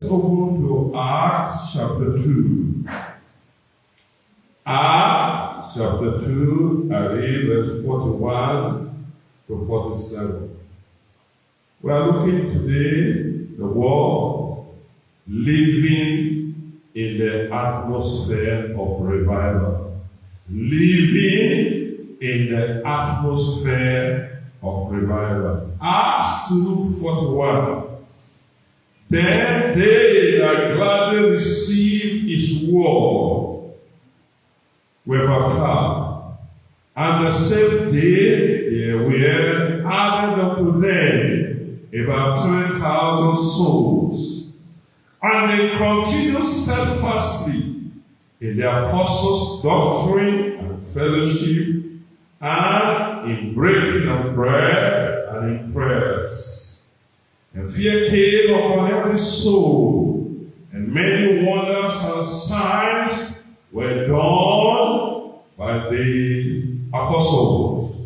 Open to Acts chapter 2. Acts chapter 2, I read verse 41 to 47. We are looking today the world living in the atmosphere of revival. Living in the atmosphere of revival. Acts 2:41. Then they that gladly received his word were baptized, and the same day there were added unto them about 3,000 souls. And they continued steadfastly in the apostles' doctrine and fellowship, and in breaking of bread and in prayers. And fear came upon every soul, and many wonders and signs were done by the apostles.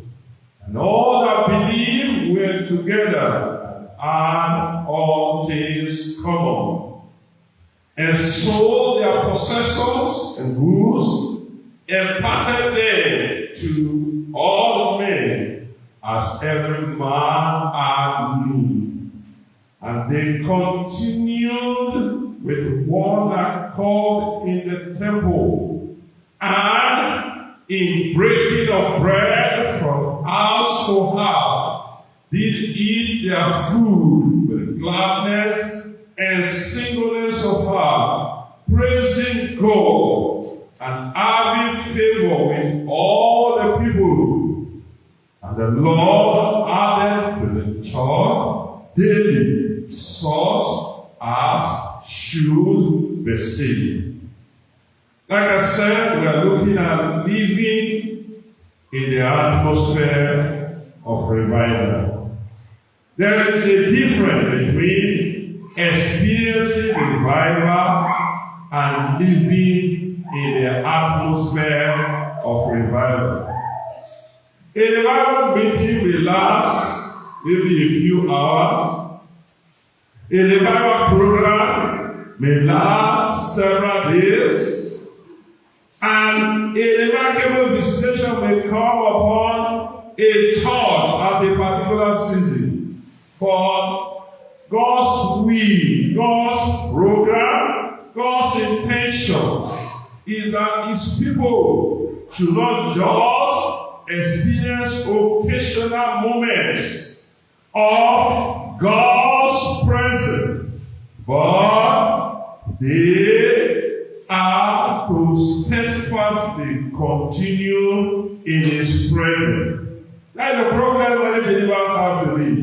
And all that believed were together and had all things common, and sold their possessions and goods, imparted them to all men as every man had need. And they continued with one accord in the temple, and in breaking of bread from house to house, did eat their food with gladness and singleness of heart, praising God and having favor with all the people. And the Lord added to the church daily such as should be saved. Like I said, we are looking at living in the atmosphere of revival. There is a difference between experiencing revival and living in the atmosphere of revival. A revival meeting will last maybe a few hours. A revival program may last several days, and a remarkable visitation may come upon a church at a particular season. But God's will, God's program, God's intention is that His people should not just experience occasional moments of God's presence, but they are to steadfastly continue in His presence. That's the problem many believers have today.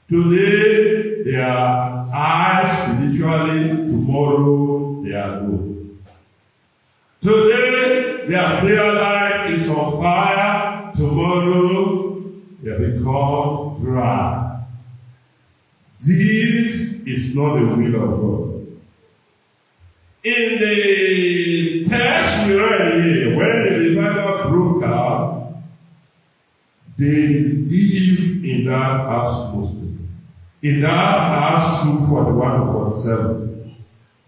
Today, they are high spiritually, tomorrow they are low. Today, their prayer life is on fire, tomorrow they become dry. This is not the will of God. In the text we read here, when the revival broke out, they lived in that atmosphere. In that Acts 2:41-47.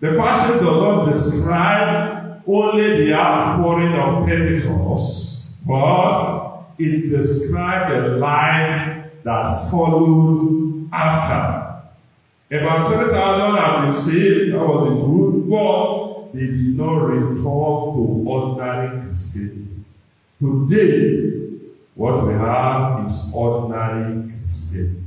The passage does not describe only the outpouring of Pentecost, but it describes the life that followed after. About 20,000 have been saved, that was a good, but they did not return to ordinary Christianity. Today, what we have is ordinary Christianity.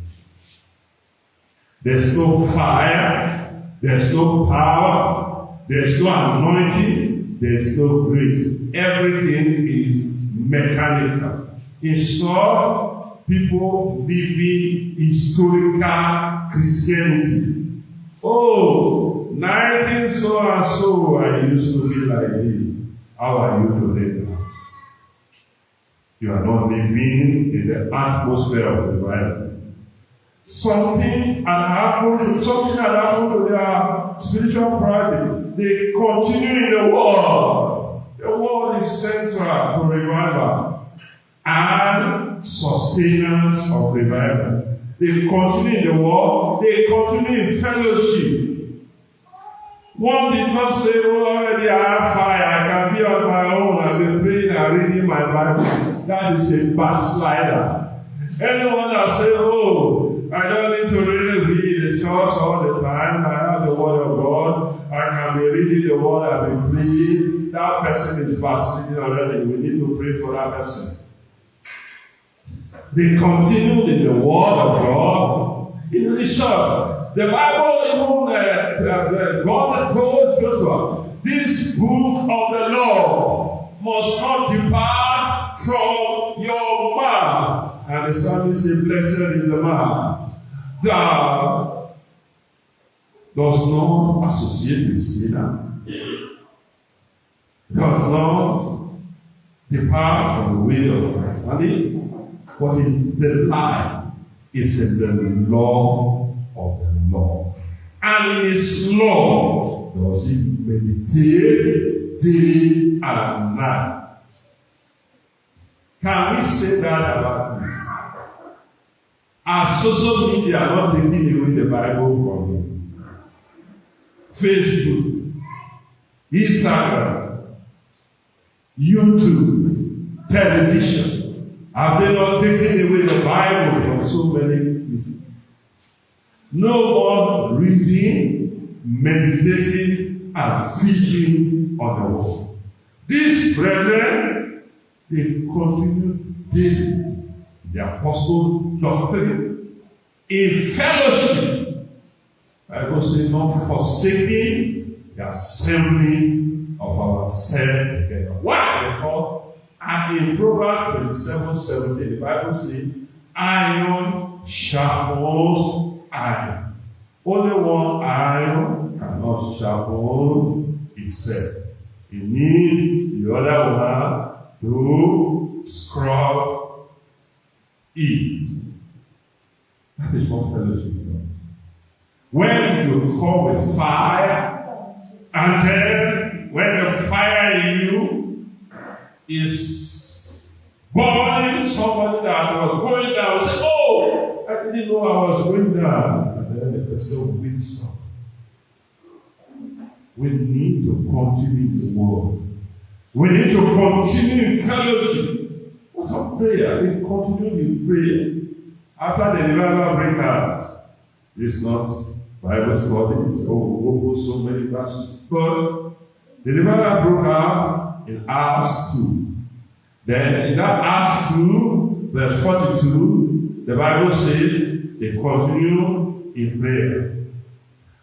There's no fire, there's no power, there's no anointing, there's no grace. Everything is mechanical. In short, people living historical Christianity. Oh, 19 so and so I used to be like this. How are you today now? You are not living in the atmosphere of the Bible. Something had happened to their spiritual practice. They continue in the world. The world is central to revival and sustenance of revival. They continue in the word. They continue in fellowship. One did not say, oh, already I have fire. I can be on my own. I've been praying and reading my Bible. That is a backslider. Anyone that says, oh, I don't need to really read the church all the time. I have the word of God. I can be reading the word I've been praying. That person is backsliding already. We need to pray for that person. They continued in the word of God. In the short, the Bible even God told Joshua, this book of the law must not depart from your mouth. And the psalmist said, blessed is the man that does not associate with sinner, does not depart from the way of Christ. What is the lie is in the law of the Lord. And in his law does he meditate day and night. Can we say that about you? Our social media are not taking away the Bible from you. Facebook, Instagram, YouTube, television, have they not taken away the Bible from so many people? No one reading, meditating, and feeding on the word. These brethren, they continue daily the apostles' doctrine in fellowship. The Bible says, not forsaking the assembly of ourselves together. What they call, and in Proverbs 27:17, the Bible says, iron sharpens iron. Only one iron cannot sharpen itself. You need the other one to scrub it. That is what fellowship does. When you come with fire, and then when the fire in you is burning somebody that was going down, say, oh, I didn't know I was going down. And then the person wakes up. We need to continue in the word. We need to continue in fellowship. What a prayer. We continue in prayer. After the revival break out, it's not Bible study. So many verses. But the revival broke out in Acts 2. Then in that Acts 2, verse 42, the Bible says they continue in prayer.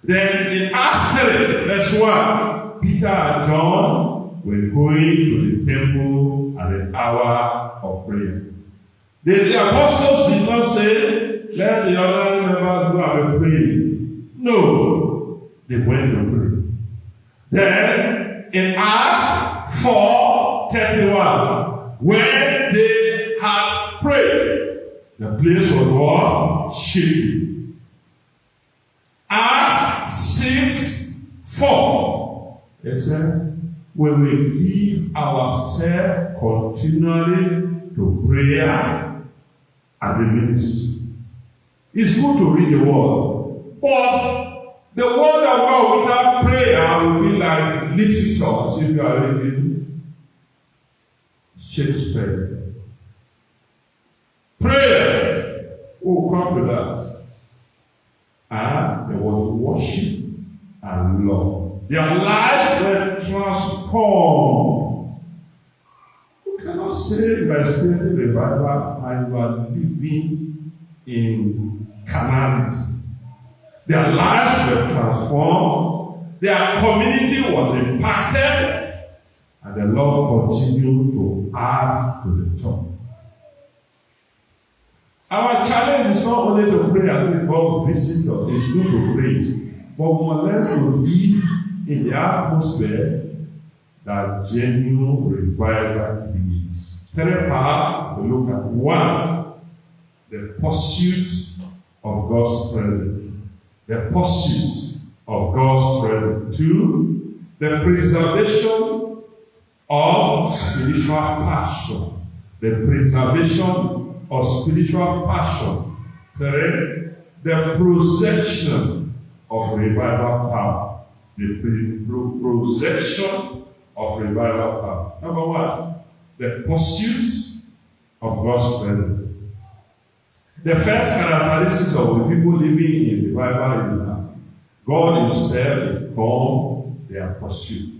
Then in Acts 3, verse 1, Peter and John were going to the temple at the hour of prayer. The apostles did not say, let the other members go and pray. No, they went to pray. Then in Acts 4:31, when they had prayed, the place was what? Shaking. Acts 6:4, it said, when we give ourselves continually to prayer and the ministry. It's good to read the word, but the word of God without prayer will be like literature. If you are reading Shakespeare. Prayer will come to that. And there was worship and love. Their lives were transformed. You cannot say you are experiencing revival and you are living in carnality. Their lives were transformed. Their community was impacted. And the Lord continued to add to the church. Our challenge is not only to pray as if God visits us. It's good to pray. But we must to be in the atmosphere that genuine revival creates. Third part, we look at 1, the pursuit of God's presence. The pursuit of God's presence. 2, the preservation of spiritual passion. The preservation of spiritual passion. 3, the projection of revival power. The projection of revival power. Number one, the pursuit of God's presence. The first characteristics of the people living in revival is that God Himself become their pursuit.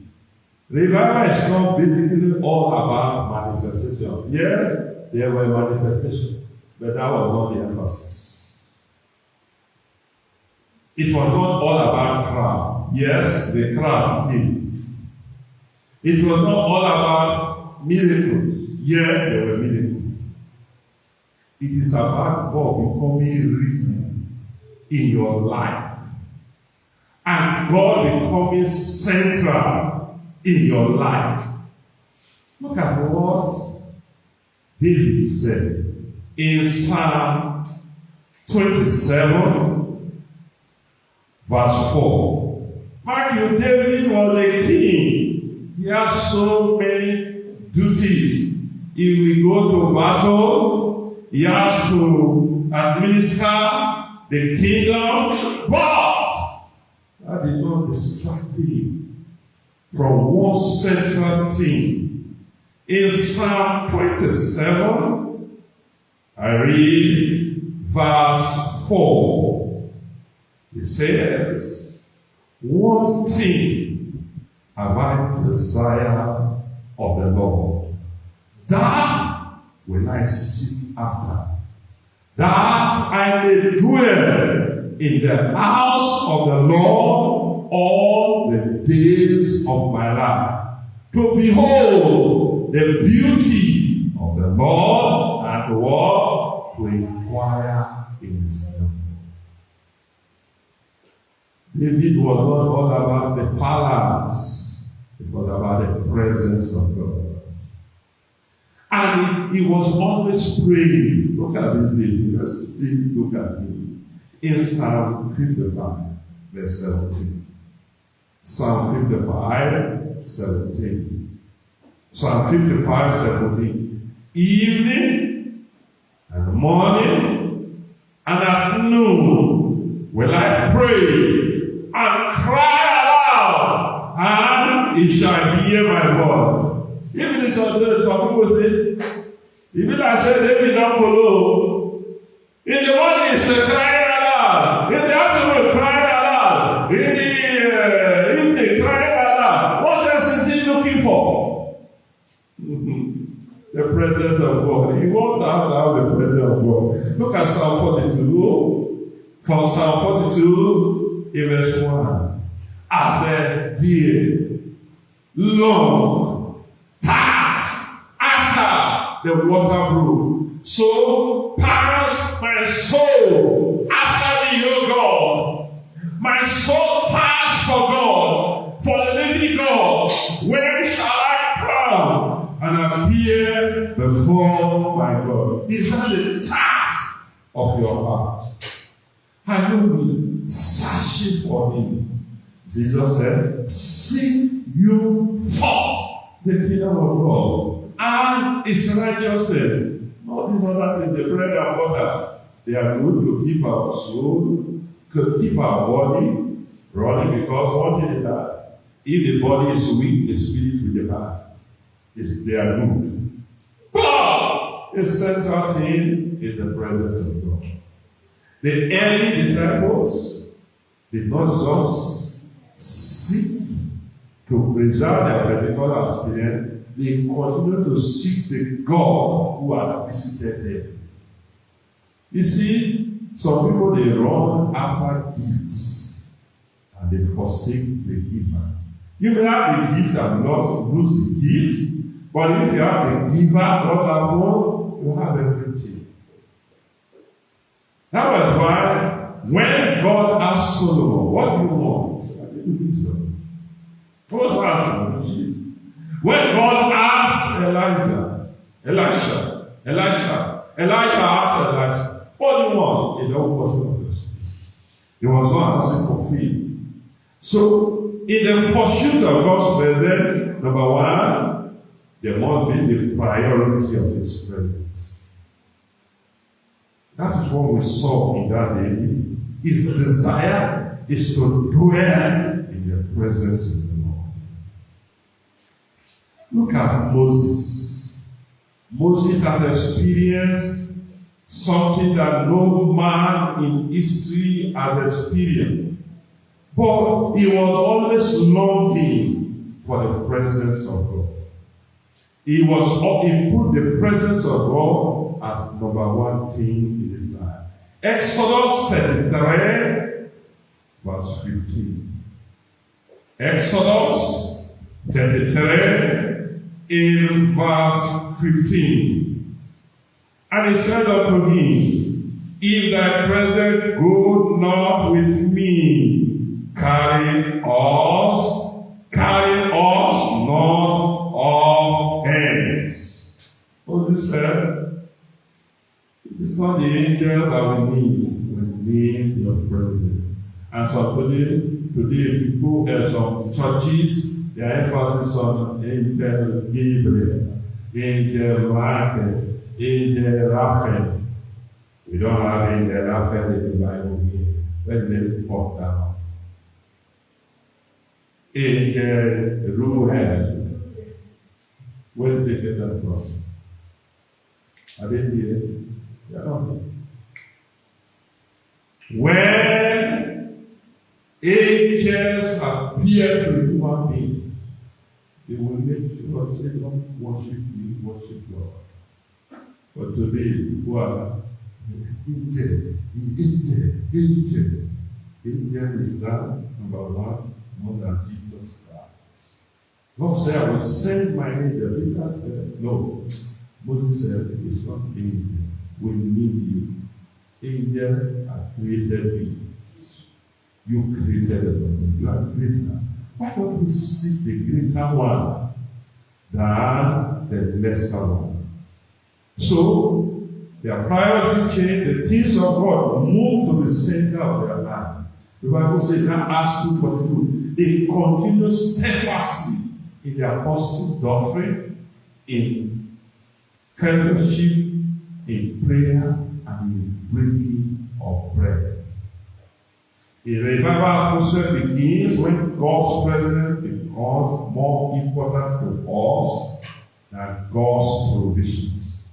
Revival is not basically all about manifestation. Yes, there were manifestations, but that was not the emphasis. It was not all about crowd. Yes, the crowd came. It was not all about miracles. Yes, there were miracles. It is about God becoming real in your life. And God becoming central in your life. Look at what David said in Psalm 27, verse 4. Mind you, David was a king. He had so many duties. If we go to battle, he has to administer the kingdom, but that did not distract him from one central thing. In Psalm 27, I read verse 4. It says, one thing have I desire of the Lord, that will I seek after, that I may dwell in the house of the Lord all the days of my life, to behold the beauty of the Lord and to walk, to inquire in His temple. David was not all about the palace, it was about the presence of God. And he was always praying. Look at this David. Let's look at him. In Psalm 55, verse 17. Psalm 55, 17. Psalm 55, 17. Evening and morning and at noon will I pray and cry aloud, and He shall hear my voice. Even some people say, even I said, David not follow. In the morning, he's crying aloud. In the afternoon, crying aloud. In the evening, crying aloud. What else is he looking for? The presence of God. He wants to have the presence of God. Look at Psalm 42. From Psalm 42, in verse 1. After dear, long, task after the water brook, so pants my soul after thee, O God. My soul thirsts for God, for the living God. Where shall I come and appear before my God? Is that the task of your heart? Are you searching for Him? Jesus said, seek you first the kingdom of God and His righteousness. Not these other things, the bread and water. They are good to keep our soul, to keep our body running, because one thing is that if the body is weak, the spirit will depart. They are good. But the central thing is the presence of God. The early disciples did not just seek to preserve their Pentecostal experience, they continue to seek the God who had visited them. You see, some people, they run after gifts and they forsake the giver. You may have the gift and not lose the gift, but if you have the giver, what happens? You have everything. That was why when God asked Solomon, what do you want? He said, I give you wisdom. What happened? When God asked Elijah asked Elijah, what do you want? In the whole portion of this. He was not asking for food. So, in the pursuit of God's presence, number one, there must be the priority of His presence. That is what we saw in that day. His desire is to dwell in the presence of the Lord. Look at Moses. Moses had experienced something that no man in history has experienced. But he was always longing for the presence of God. He put the presence of God as number one thing in his life. Exodus 33, verse 15. Exodus 33, in verse 15. And he said unto me, if thy presence go not with me, carry us not all hence. Moses said, it is not the angel that we need your presence. And so today people some churches, their emphasis on angel Gabriel, angel Michael, angel Raphael. We don't have angel Raphael in the Bible here. Let me pop down. Angel Ruel. Where did they get that from? Are they here? They are not here. When angels appear to human beings, they will make sure they don't worship me, worship God. But today, people are angel. Angel is that number one, more than Jesus Christ. God said, I will send my angel. Peter said, no. Moses said, it's not angel. We need you. Angel are created beings. You created them. You are greater. Why don't we seek the greater one than the lesser one? So, their priorities change. The things of God move to the center of their life. The Bible says in Acts 2:42, they continue steadfastly in the apostles' doctrine, in fellowship, in prayer, and in breaking of bread. A revival process begins when God's presence becomes more important to us than God's provisions.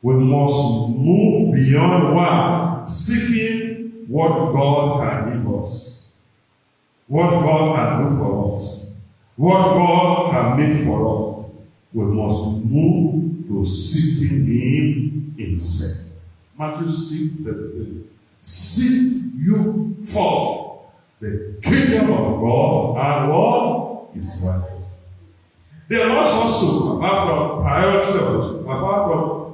We must move beyond one, seeking what God can give us, what God can do for us, what God can make for us. We must move to seeking Him Himself. Matthew 6:33. Seek you for the kingdom of God and what is righteous. There must also, apart from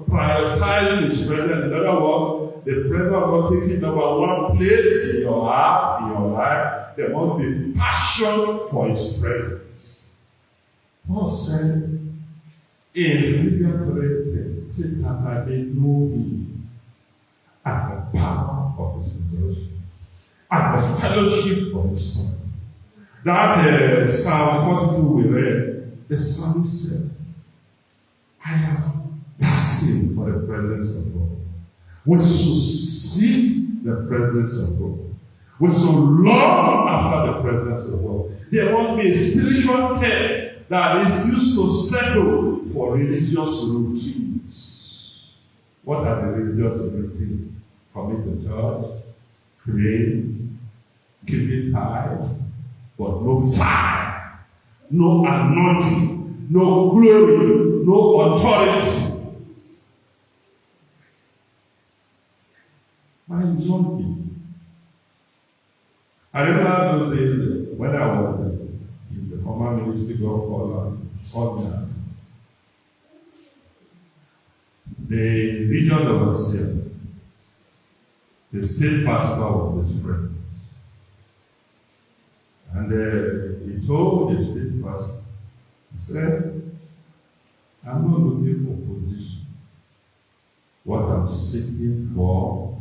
prioritizing His presence, in other words, the presence of God taking number one place in your heart, in your life, there must be passion for His presence. Paul said in Philippians 3:10, say that I may know Him and the power of His resurrection and the fellowship of His Son. That Psalm 42 we read, the psalmist said, I am thirsting for the presence of God. We should seek the presence of God. We should long after the presence of God. There must be a spiritual thing that refuse to settle for religious routines. What are the religious routines? Coming to church, praying, keeping tithe, but no fire, no anointing, no glory, no authority. My longing. I remember those days when I was in the former ministry God called me. The region overseer, the state pastor of this friend. And he told the state pastor, he said, I'm not looking for position. What I'm seeking for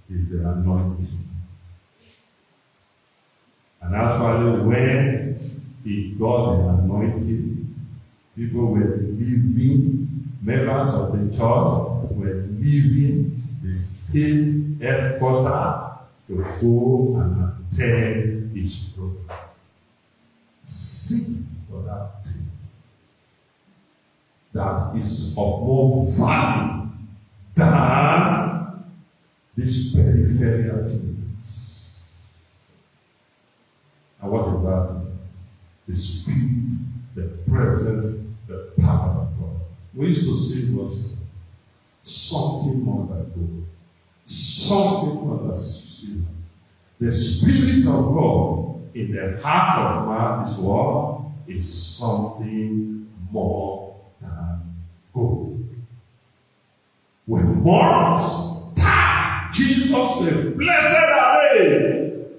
is the anointing. And actually, when he got the anointing, people were leaving, members of the church were leaving the state headquarters to go and attend his program. Seek for that thing that is of more value than these peripheral activities. And what is that? The Spirit, the presence, the power of God. We used to sing was something more than gold, something more than silver. The Spirit of God in the heart of man is what? Is something more than gold. When morons tax, Jesus said, blessed are they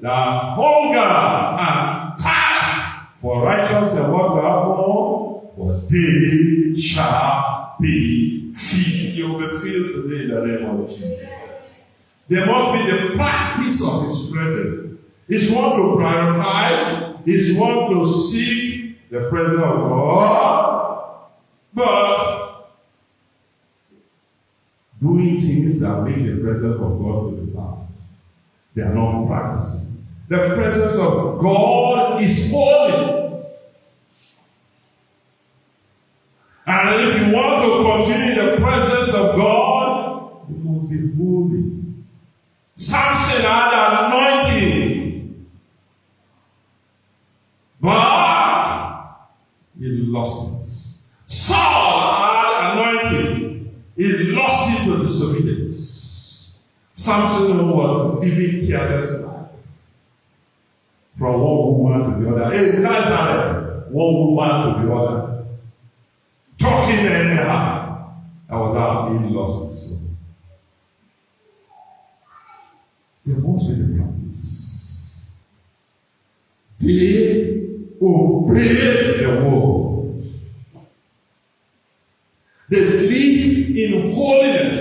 that hunger and thirst for righteousness and what will happen? For they shall be filled. You will be filled today in the name of Jesus. There must be the practice of his presence. He's one to prioritize, he's one to seek the presence of God, but doing things that make the presence of God to be found, they are not practicing. The presence of God is holy. And if you want to continue in the presence of God, you must be holy. Samson had anointing, but he lost it. Saul had anointing, he lost it to disobedience. Samson was living careless life. From one woman to the other. Hey, Nazareth, one woman to the other. Talking anyhow. That was how he lost his soul. There must be the practice. They obey the word. They live in holiness.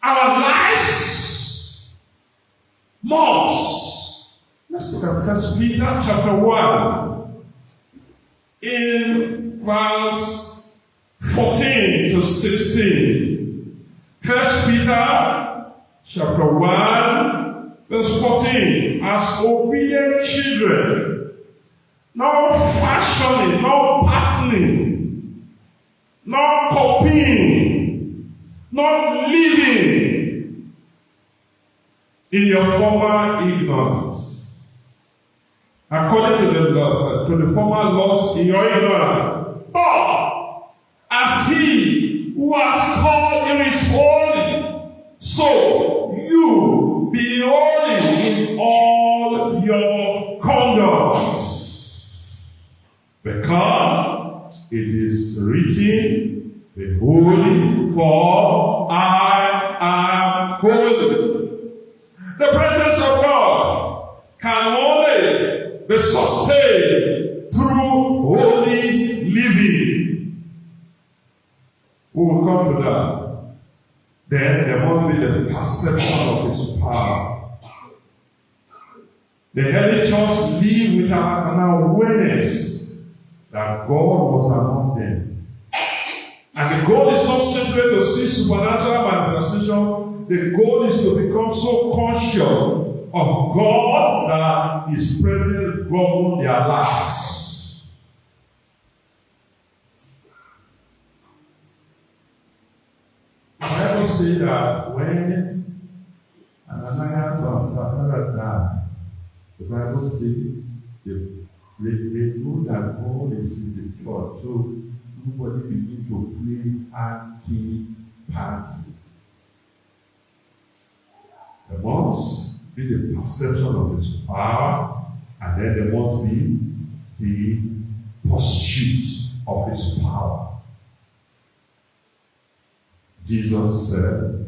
Our lives must. Let's look at 1 Peter chapter 1 in verse 14 to 16. 1 Peter chapter 1 verse 14. As obedient children, no fashioning, no patterning, no copying, not living in your former ignorance. According to the former laws in your ignorance. But as he who has called you is holy, so you be holy in all your conduct. Because it is written, be holy, for I am holy. The presence of God can only be sustained through holy living. We will come to that. Then there must be the perception of his power. The early church lived with an awareness that God was among them. And the goal is not simply to see supernatural manifestation. The goal is to become so conscious of God that his presence governs their lives. The Bible says that when Ananias and Sapphira died, the Bible says they know that God is in the church, so nobody begins to play anti-party. There must be the perception of his power, and then there must be the pursuit of his power. Jesus said,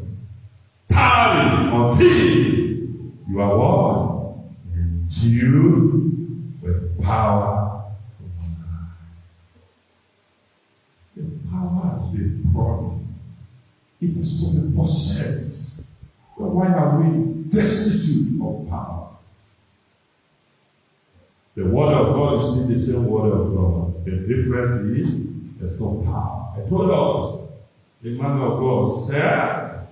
tarry until you are what? Endued with power from on high. The power has been promised. It is to be possessed. But why are we destitute of power? The word of God is still the same word of God. The difference is there's no power. I told us, the man of God said,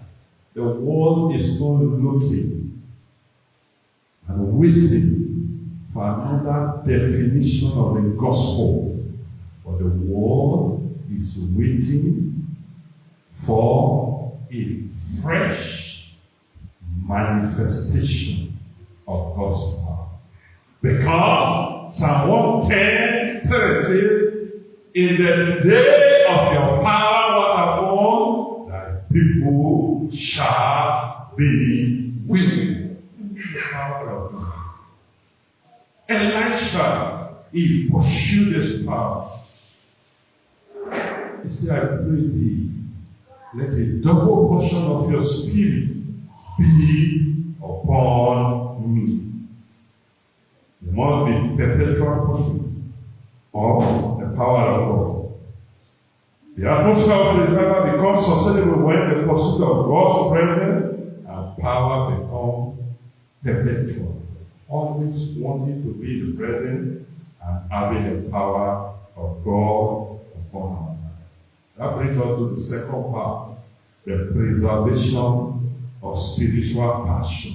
the world is not looking and waiting for another definition of the gospel. But the world is waiting for a fresh manifestation of God's power. Because Psalm 110 says, in the day of your power, what upon thy people shall be willing. The power of God. Elisha, he pursued his power. He said, I pray thee, let a double portion of your spirit be upon me. There must be perpetual portion of the power of God. The atmosphere of revival becomes sustainable when the pursuit of God's presence and power become perpetual. Always wanting to be the presence and having the power of God upon our life. That brings us to the second part, the preservation of spiritual passion.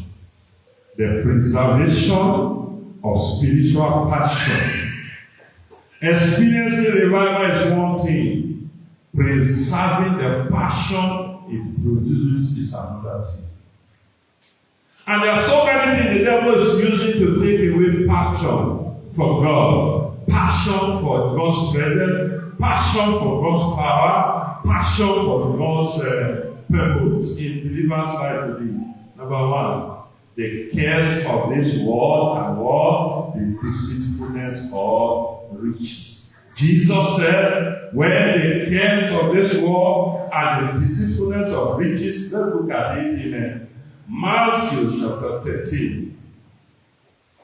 The preservation of spiritual passion. Experiencing revival is one thing. Preserving the passion it produces is another thing. And there are so many things the devil is using to take away passion for God. Passion for God's presence, passion for God's power, passion for God's purpose in believers' life today. Number one, the cares of this world and what? The deceitfulness of riches. Jesus said, when the cares of this world and the deceitfulness of riches, let's look at it in Matthew chapter 13.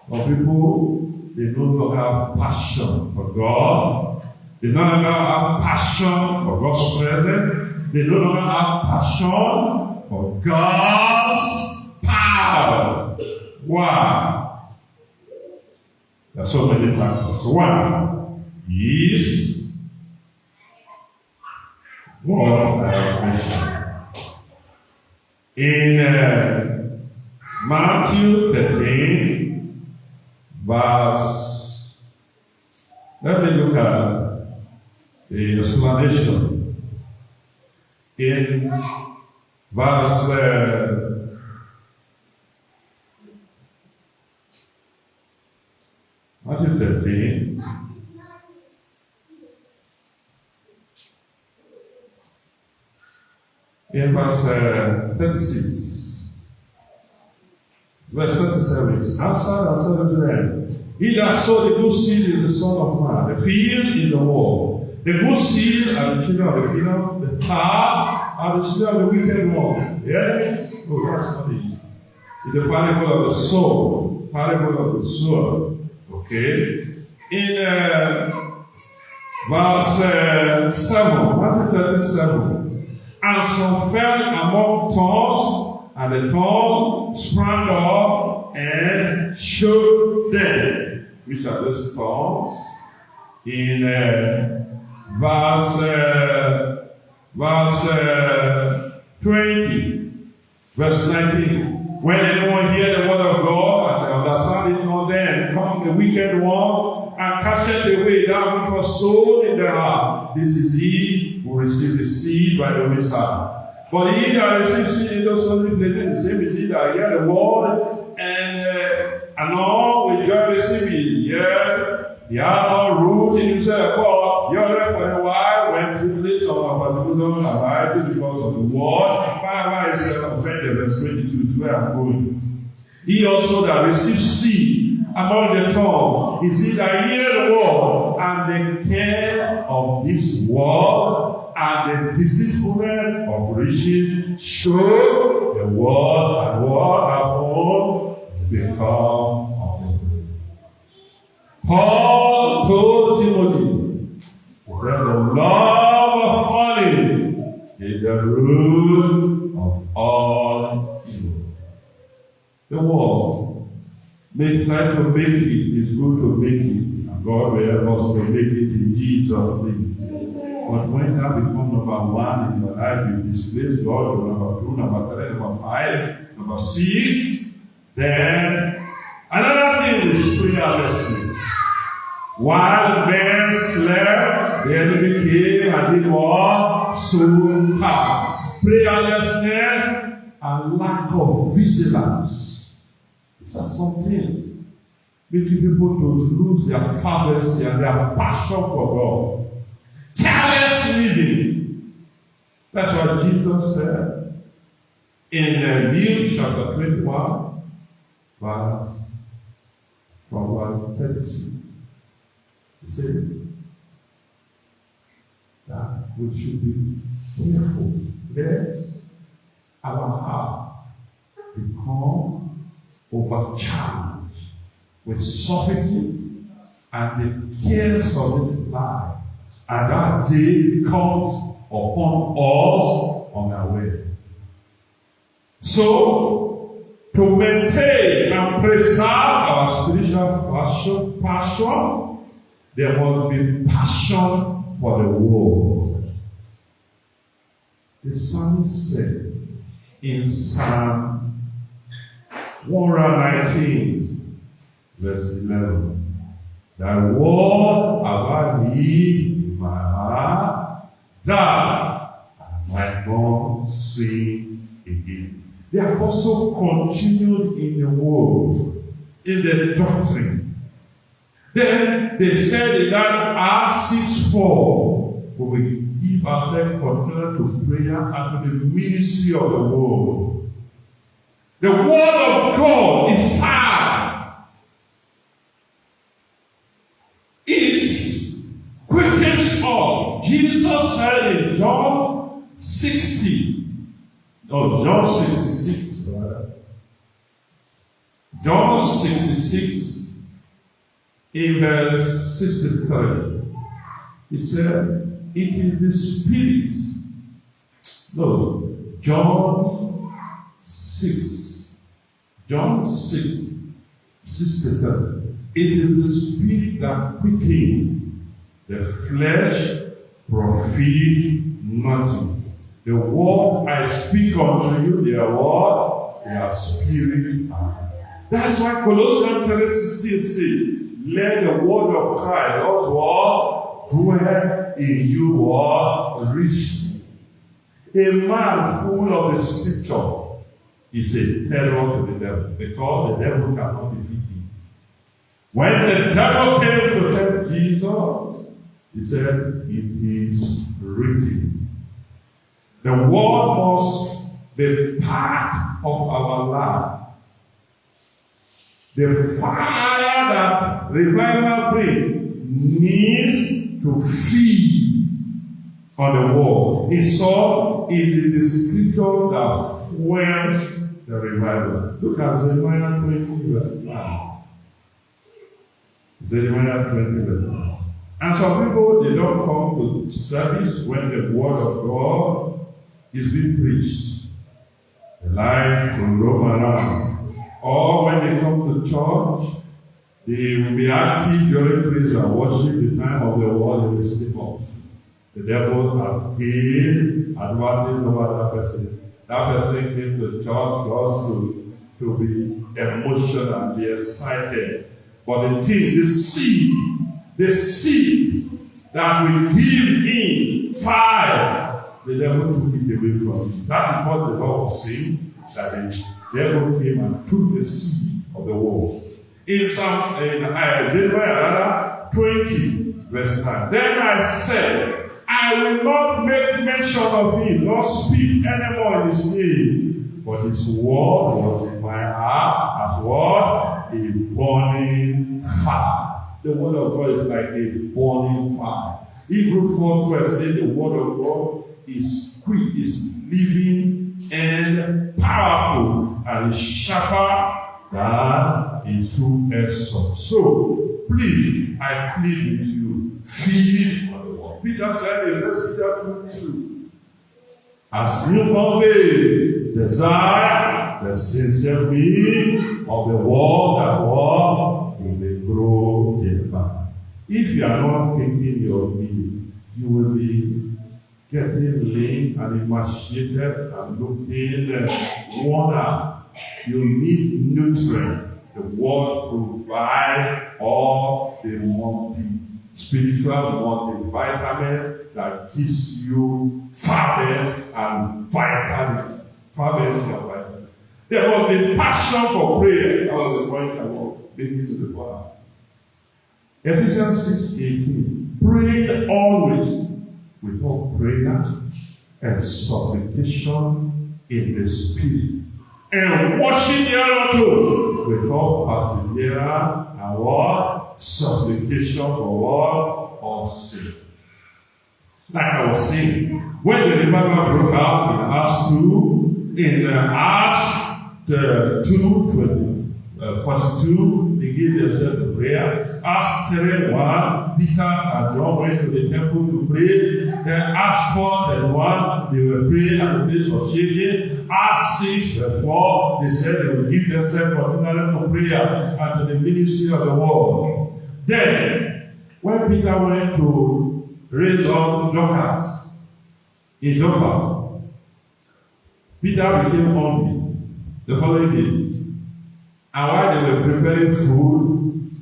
For people, they no longer have passion for God. They no longer have passion for God's presence. They no longer have passion for God's power. Why? There are so many factors. One is what I have mentioned. In Matthew 13, verse, let me look at the explanation. In verse Matthew 13, in verse 36, verse 37, it's answered and said unto them, he that sowed the good seed is the Son of Man, the field is the world. The good seed are the children of the kingdom, the path are the children of the wicked one. Yeah? Oh, that's not it. It's the parable of the soul. Parable of the soul. Okay? In verse 7, Matthew 37, and some fell among thorns, and the thorn sprang up and choked them. Which are those thorns? In verse 20, verse 19. When anyone hear the word of God and they understand it not, then come the wicked one and casteth away that which was sown in their heart. This is he who received the seed by the wayside. But he that receives seed in those lonely places, the same is he that hear the word and all with joy receive it. Yet he had no root in himself, but heareth for a while when tribulation of persecution arises because of the word. Why is offended? Verse 22 is where I'm going. He also that receives seed among the thorns is he that hear the word, and the care of this world and the deceitfulness of riches show the word, and what upon become of the Paul told Timothy that the love of money is the root of all evil. The world may try to make it, it's good to make it, and God will help us to make it in Jesus' name. But when that becomes number one in your life, you display God, your number 2, number 3, number 5, number 6, then another thing is prayerlessness. While men slept, the enemy came and did what? So hard. Prayerlessness and lack of vigilance. These are some things making people to lose their fervency and their passion for God. Careless living. That's what Jesus said in Luke chapter 21, from verse 36. He said that we should be careful lest our heart become overcharged with suffering and the cares of this life, and that day comes upon us unaware. So, to maintain and preserve our spiritual passion, there must be passion for the world. The psalmist said in Psalm 119, verse 11, thy word have I hid in my heart, that I might not sin again. The apostle continued in the word, in the doctrine. Then they said in that Acts 6:4, we will give ourselves continually to prayer and to the ministry of the word. The word of God is fire. It quickens up. Jesus said in John 66, rather. John 66, in verse 63, he said, it is the Spirit. No, John 6, 63. It is the Spirit that quickens, the flesh profit nothing. The word I speak unto you, they are what? They are spirit. That's why Colossians 3:16 says, let the word of Christ also dwell in you richly. A man full of the scripture is a terror to the devil, because the devil cannot defeat him. When the devil came to tempt Jesus, he said, it is written. The word must be part of our life. The fire that revival brings needs to feed on the word. He saw it is the scripture that fuels the revival. Look at Jeremiah 20 verse 9. Jeremiah 20 verse 9. And some people, they don't come to service when the word of God is being preached. They like to roam around. Or when they come to church, they will be active during praise and worship. The time of the word, they will sleep off. The devil has gained advantage over that person. That person came to church just to be emotional and be excited. But the thing, the seed that will give him fire, the devil took it away from him. That is what the Lord was saying, that the devil came and took the seed of the world. In Jeremiah 20, verse 9. Then I said, I will not make mention of him, nor speak anymore in his name. But his word was in my heart as what? A burning fire. The word of God is like a burning fire. Hebrews 4:12 says the word of God is quick, is living and powerful, and sharper than a two-edged sword. So, please, I plead with you, feed on the word. Peter said in 1 Peter 2:2, as newborn babes desire the sincere milk of the word that what you may grow in man. If you are not taking your milk, you will be getting lean and emaciated and looking worn out. You need nutrient. The word provide all the spiritual multivitamin that gives you fervor and vitality. Fervor is your vitality. There was the passion for prayer. That was the point I was making to the Father. Ephesians 6:18. Praying always with all prayer and supplication in the Spirit, and watching thereunto with all perseverance and what? Supplication for what? All sin. Like I was saying, when the revival broke out in Acts 2, in Acts 42, they gave themselves to prayer. Acts 3:1, Peter and John went to the temple to pray. Then Acts 4:1, they were praying and the place was shaking. Acts 6:4, they said they would give themselves continually to prayer and to the ministry of the word. Then, when Peter went to raise up Dorcas in Joppa, Peter became hungry the following day. And while they were preparing food,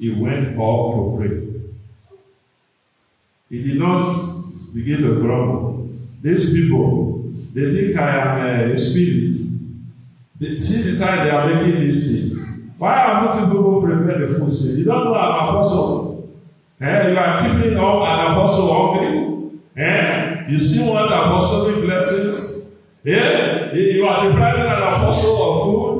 he went up to pray. He did not begin to grumble. These people, they think I am a spirit. See the time they are making this thing. Why are most people prepare the food? You don't know an apostle. You are keeping up an apostle hungry. You still want apostolic blessings. You are depriving an apostle of food.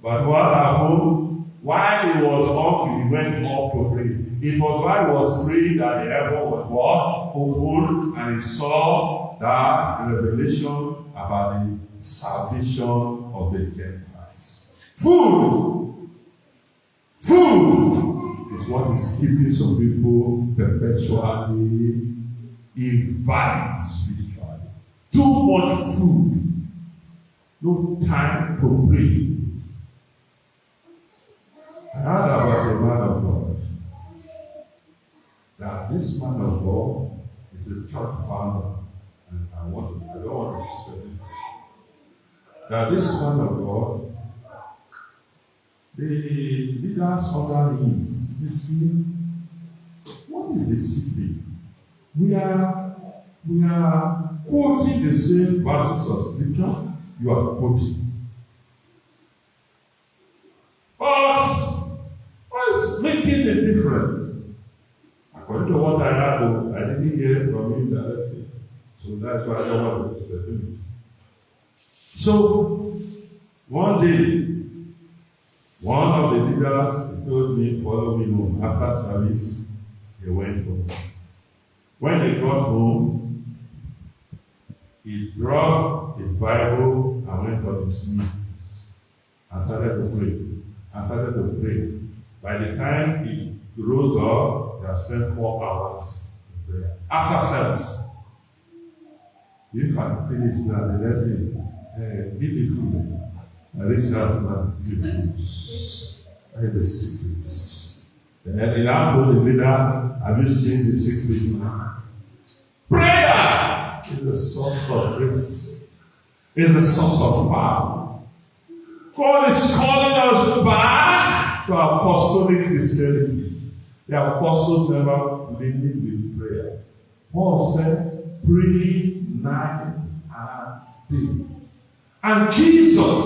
But what happened? While he was hungry, he went up to pray. It was while he was praying that the heaven was what? Opened, and he saw that revelation about the salvation of the Gentiles. Food is what is keeping some people perpetually invalid spiritually. Too much food, no time to pray. I heard about a man of God. That this man of God is a church founder. And I don't want to be specific. That this man of God, the leaders under him, you see, what is the secret? We are quoting the same verses of scripture you are quoting. But what's making the difference? According to what I heard, I didn't hear from him directly. So that's why I don't want to explain it. So, one day, one of the leaders told me, follow me home. After service, he went home. When he got home, he dropped his Bible and went on his knees and started to pray. By the time he rose up, he had spent 4 hours in prayer. After service, if I finish now, the next thing, give me food. I reached out and give me food. I had the secrets. Then he now told the leader, have you seen the secret now? Prayer is the source of grace. Is the source of power. God is calling us back to apostolic Christianity. The apostles never believed in prayer. Paul said, pray night and day. And Jesus,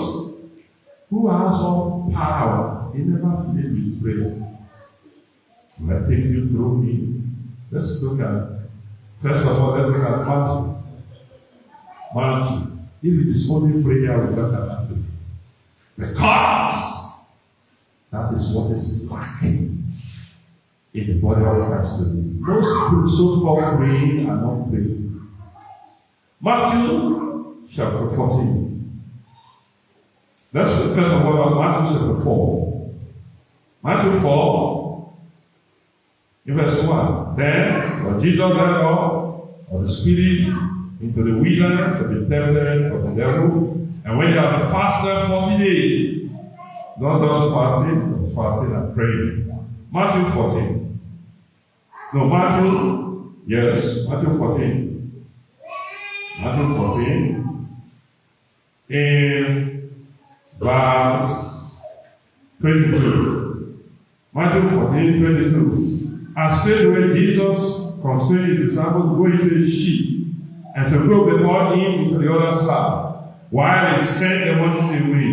who has all power, he never believed in prayer. I take you through me. Let's look at, first of all, let's look at Matthew. Matthew. If it is only prayer, we don't have to. Because that is what is lacking in the body of Christ today. Most people so-called praying and not praying. Matthew chapter 14. Let's first of all Matthew chapter 4. Matthew 4, in verse 1. Then when Jesus went up of the Spirit into the wilderness to be tempted of the devil, and when they had fasted 40 days, not just fasting, but fasting and praying. Matthew 14. No, Matthew 14. Matthew 14, in verse 22. Matthew 14, 22. And straightway Jesus constrained his disciples to go into a ship and to go before him into the other side, while he sent the multitude away.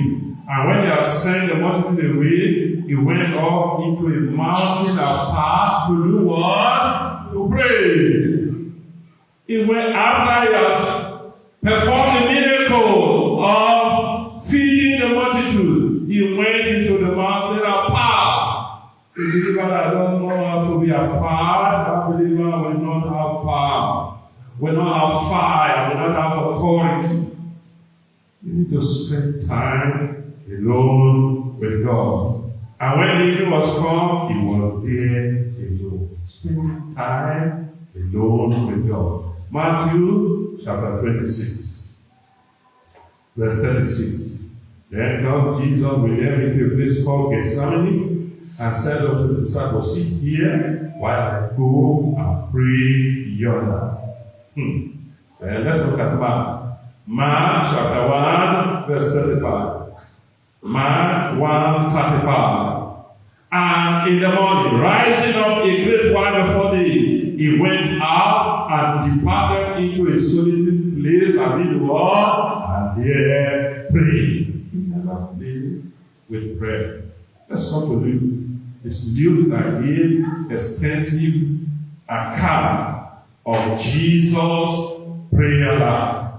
And when he had sent the multitude away, he went up into a mountain apart to do what? To pray. He went after he had performed the miracle of feeding the multitude. He went into the mountain apart. The believer that don't know how to be apart, that believer will not have power, will not have fire, will not have authority. You need to spend time alone with God. And when the evening was come, he was there alone. Spend time alone with God. Matthew chapter 26, verse 36. Then God, Jesus, with them into a place called Gethsemane, and said unto the disciples, sit here while I go and pray yonder. Then let's look at Mark. Mark chapter 1, verse 35. Mark 1:35. And in the morning, rising up a great while before day, he went out and departed into a solitary place and did what? And there prayed. He never played with prayer. Let's come to Luke. It's Luke that gave extensive account of Jesus' prayer life.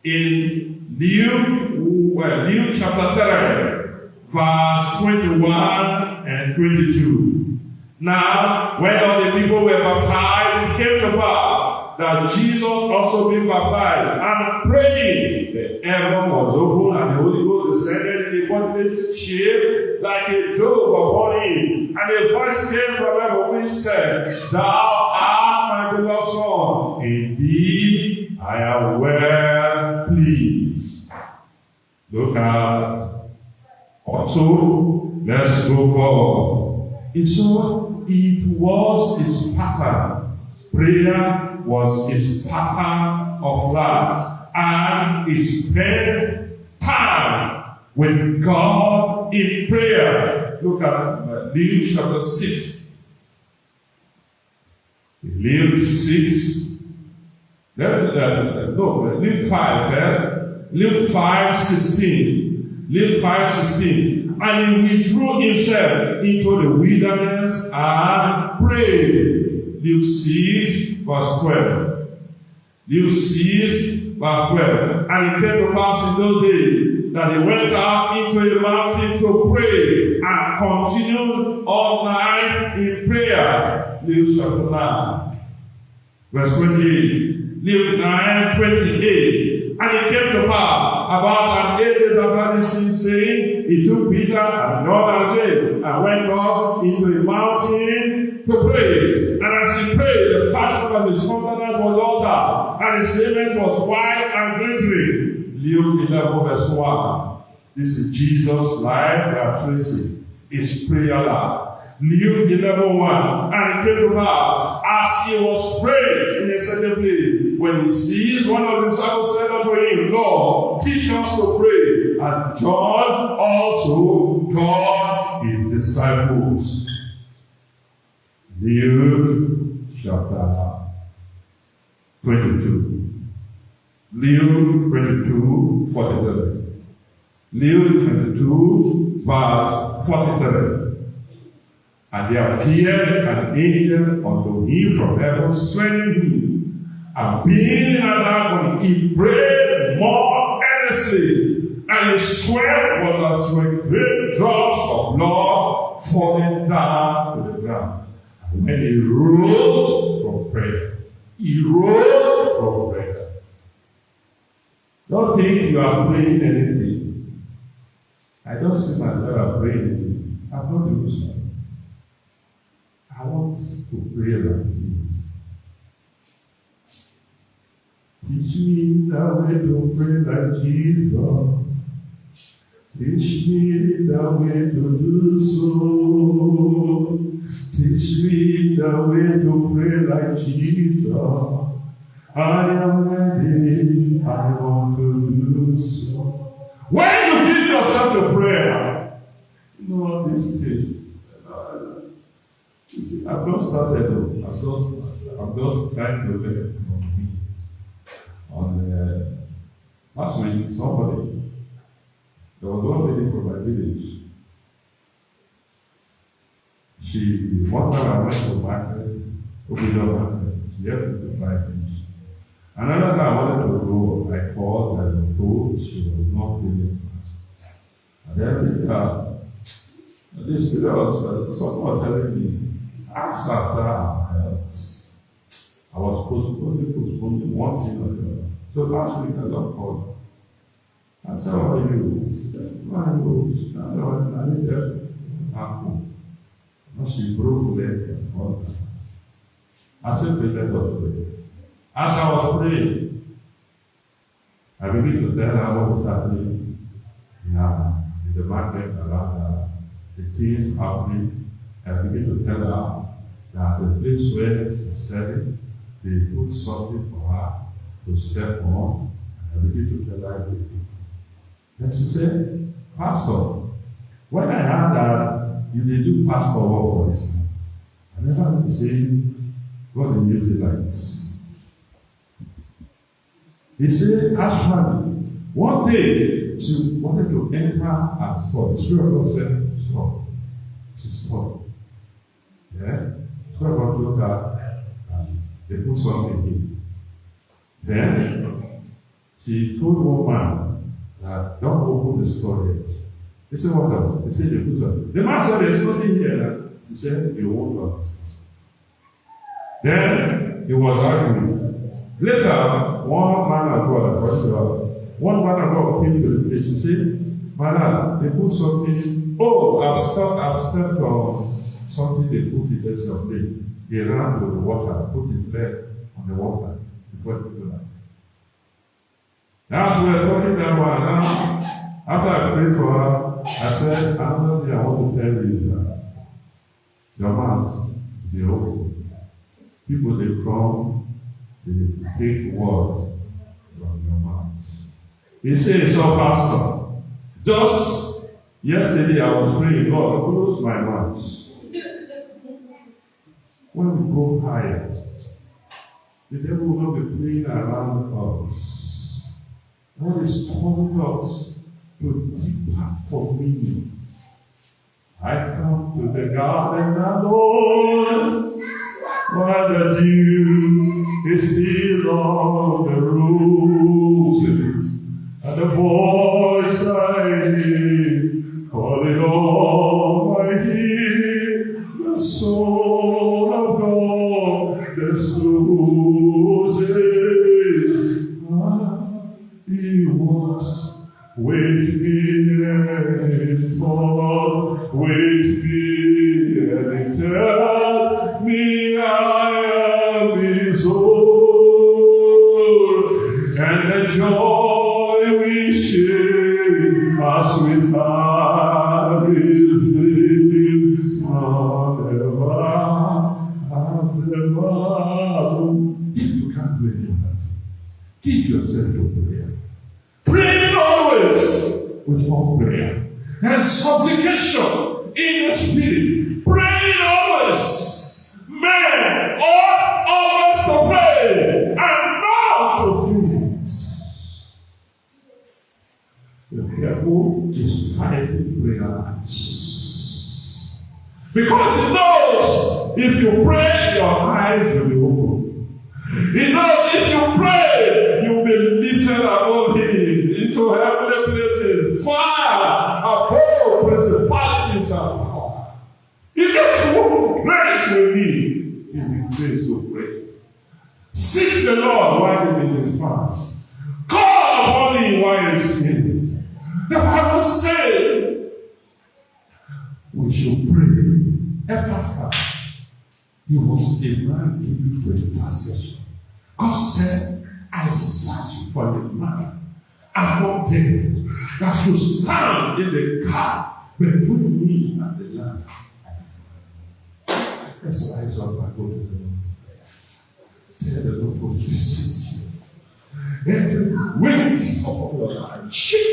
In Luke chapter 3, verse 21 and 22. Now, when all the people were baptized, it came to pass that Jesus also being baptized and praying, the heaven was opened and the Holy Ghost descended in a bodily shape like a dove upon him. And a voice came from heaven which said, Thou art my beloved Son, indeed I am well pleased. Look at also, let's go forward. And so it was his pattern. Prayer was his pattern of life. And he spent time with God in prayer. Look at Luke chapter 6. Luke 6. Luke 5. Luke 5:16. Luke 5:16. And he withdrew himself into the wilderness and prayed. Luke 6, verse 12. Luke 6, verse 12. And it came to pass in those days that he went out into a mountain to pray and continued all night in prayer. Luke chapter 9, verse 28. Luke 9:28. And it came to pass about an 8 days after this thing, saying, he took Peter and John and James and went up into a mountain to pray. And as he prayed, the fashion of his countenance was altered, and his raiment was white and glittering. Luke 11, verse 1. This is Jesus' life we are tracing. His prayer life. Luke 11:1. And it came to pass, as he was praying in a certain place, when he sees one of the disciples said unto him, Lord, teach us to pray. And John also taught his disciples. Luke chapter 22. Luke 22:43. Luke 22, verse 43. And there appeared an angel unto him from heaven, strengthening him. And being in an agony, he prayed more earnestly, and his sweat was as with great drops of blood falling down to the ground. And when he rose from prayer, Don't think you are praying anything. I don't see myself praying anything. I'm not doing so. I want to pray like you. Teach me the way to pray like Jesus. Teach me the way to do so. Teach me the way to pray like Jesus. I am ready, I want to do so. When you give yourself to prayer, you know all these things. You see, I've not started. I'm just trying to learn from me. Last week, there was one lady from my village. One time I went to market, she helped me to buy things. Another time I wanted to go, I called and told she was not feeling well. And then this period, someone was telling me, ask after her health. I was postponing one thing or the other. So last week I got called. I said, how are you? She said, I need help. And she broke leg and all that. I said, let us pray. As I was praying, I began to tell her what was happening in the market around her, the things happening. I began to tell her that the place where she's selling, they put something for her to step on. And I began to tell her everything. Then she said, Pastor, when I heard that you did do pastor work for this, I never knew saying God will use it like this. He said, actually, one day she wanted to enter her store. The Spirit of God said, stop. She stopped. Yeah? The Spirit of God told her, they put something in. Then she told one man that don't open the store yet. He said, what else? He said, they put something. The man said, there's nothing here. She said, they won't understand. Then he was arguing. Later, one man of God came to the place. He said, Madam, they put something. Oh, I've stepped on something they put in the of me. He ran to the water, put his leg on the water before he could that. Now, we were talking that one. After I prayed for her, I said, another thing I want to tell you is that your mouth be open. People, they come, they take word from your mouth. He says, so Pastor, just yesterday I was praying, Lord, close my mouth. When we go higher, the devil will not be fleeing around us. God is calling us to deeper for meaning. I come to the garden alone, while the dew is still on the roses, and the voice I hear calling all I hear, the soul of God discloses. He was waiting and fall, wait me and tell me I am his own, and the joy we share as we tarry as ever. If you can't do any of that, give yourself to prayer. Praying always with all prayer and supplication in the spirit. Praying always. Men ought always to pray and not to feelings. The devil is fighting prayers. Because he knows if you pray, your eyes will be open. He knows if you pray, you will be lifted above him into heavenly places, far above principalities and power. He just wants grace with me is the grace to pray. Seek the Lord while he may be found. Call upon him while he is near. The Bible says we should pray. Epaphras, he was a man given to intercession. God said, I search for the man among them that should stand in the gap between me and the land. Let's rise up and go to the Lord. Tell the Lord to visit you. Every weight upon your life. Shake